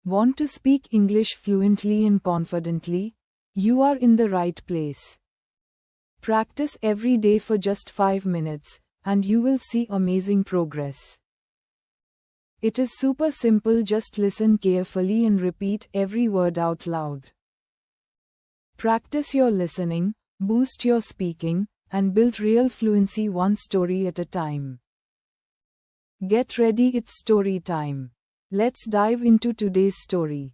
Want to speak English fluently and confidently? You are in the right place. Practice every day for just 5 minutes, and you will see amazing progress. It is super simple, just listen carefully and repeat every word out loud. Practice your listening, boost your speaking, and build real fluency one story at a time. Get ready, it's story time. Let's dive into today's story.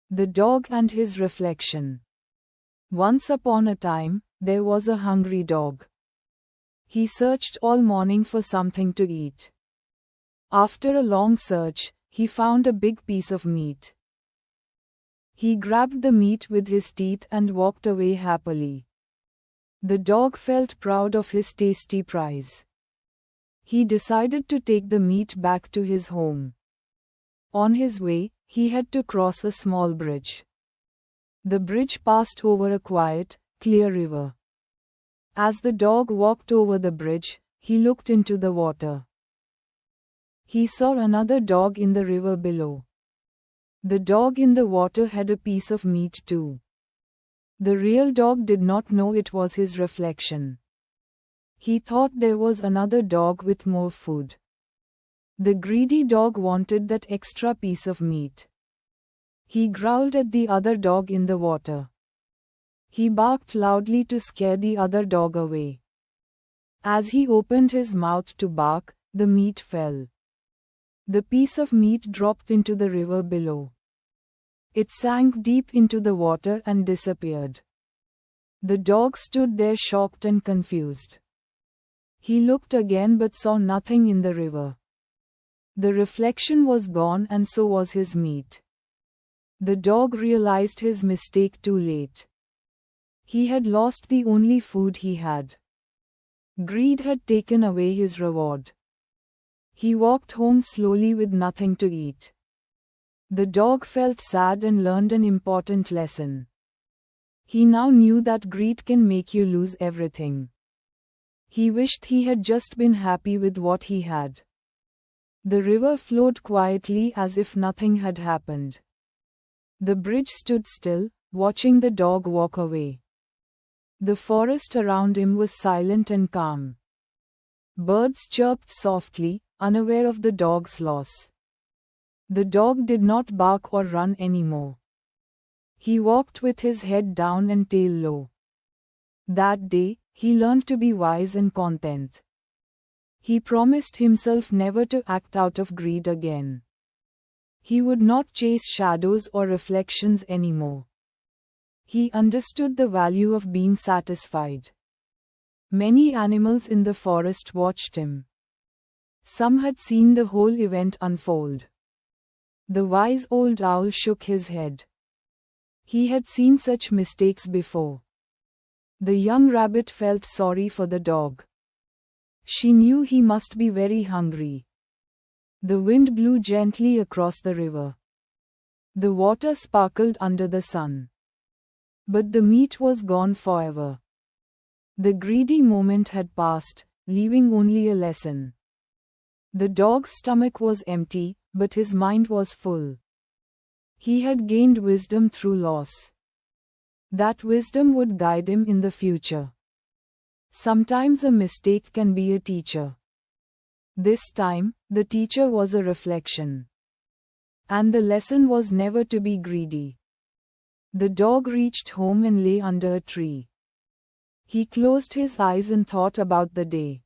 The Dog and His Reflection. Once upon a time, there was a hungry dog. He searched all morning for something to eat. After a long search, he found a big piece of meat. He grabbed the meat with his teeth and walked away happily. The dog felt proud of his tasty prize. He decided to take the meat back to his home. On his way, he had to cross a small bridge. The bridge passed over a quiet, clear river. As the dog walked over the bridge, he looked into the water. He saw another dog in the river below. The dog in the water had a piece of meat too. The real dog did not know it was his reflection. He thought there was another dog with more food. The greedy dog wanted that extra piece of meat. He growled at the other dog in the water. He barked loudly to scare the other dog away. As he opened his mouth to bark, the meat fell. The piece of meat dropped into the river below. It sank deep into the water and disappeared. The dog stood there shocked and confused. He looked again but saw nothing in the river. The reflection was gone and so was his meat. The dog realized his mistake too late. He had lost the only food he had. Greed had taken away his reward. He walked home slowly with nothing to eat. The dog felt sad and learned an important lesson. He now knew that greed can make you lose everything. He wished he had just been happy with what he had. The river flowed quietly as if nothing had happened. The bridge stood still, watching the dog walk away. The forest around him was silent and calm. Birds chirped softly, unaware of the dog's loss. The dog did not bark or run anymore. He walked with his head down and tail low. That day, he learned to be wise and content. He promised himself never to act out of greed again. He would not chase shadows or reflections anymore. He understood the value of being satisfied. Many animals in the forest watched him. Some had seen the whole event unfold. The wise old owl shook his head. He had seen such mistakes before. The young rabbit felt sorry for the dog. She knew he must be very hungry. The wind blew gently across the river. The water sparkled under the sun. But the meat was gone forever. The greedy moment had passed, leaving only a lesson. The dog's stomach was empty, but his mind was full. He had gained wisdom through loss. That wisdom would guide him in the future. Sometimes a mistake can be a teacher. This time, the teacher was a reflection. And the lesson was never to be greedy. The dog reached home and lay under a tree. He closed his eyes and thought about the day.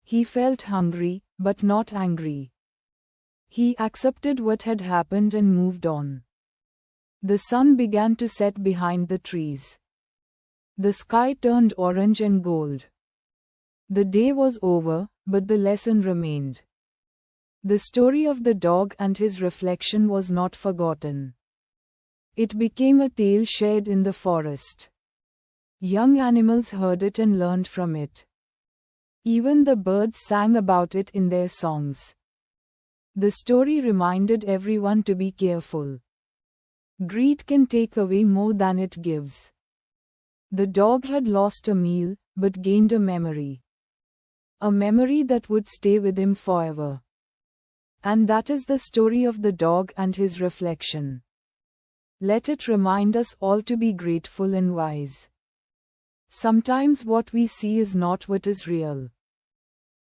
He felt hungry, but not angry. He accepted what had happened and moved on. The sun began to set behind the trees. The sky turned orange and gold. The day was over, but the lesson remained. The story of the dog and his reflection was not forgotten. It became a tale shared in the forest. Young animals heard it and learned from it. Even the birds sang about it in their songs. The story reminded everyone to be careful. Greed can take away more than it gives. The dog had lost a meal, but gained a memory. A memory that would stay with him forever. And that is the story of the dog and his reflection. Let it remind us all to be grateful and wise. Sometimes what we see is not what is real.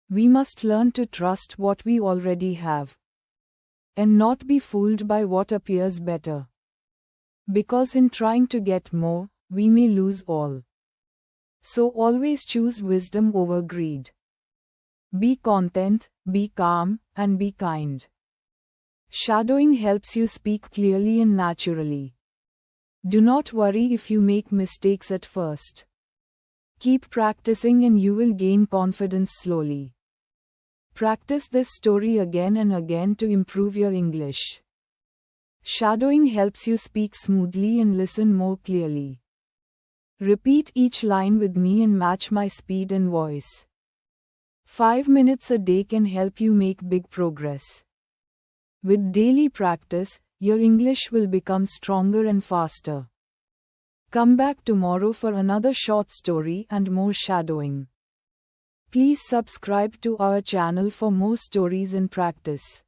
We must learn to trust what we already have, and not be fooled by what appears better. Because in trying to get more, we may lose all. So always choose wisdom over greed. Be content, be calm, and be kind. Shadowing helps you speak clearly and naturally. Do not worry if you make mistakes at first. Keep practicing and you will gain confidence slowly. Practice this story again and again to improve your English. Shadowing helps you speak smoothly and listen more clearly. Repeat each line with me and match my speed and voice. 5 minutes a day can help you make big progress. With daily practice, your English will become stronger and faster. Come back tomorrow for another short story and more shadowing. Please subscribe to our channel for more stories and practice.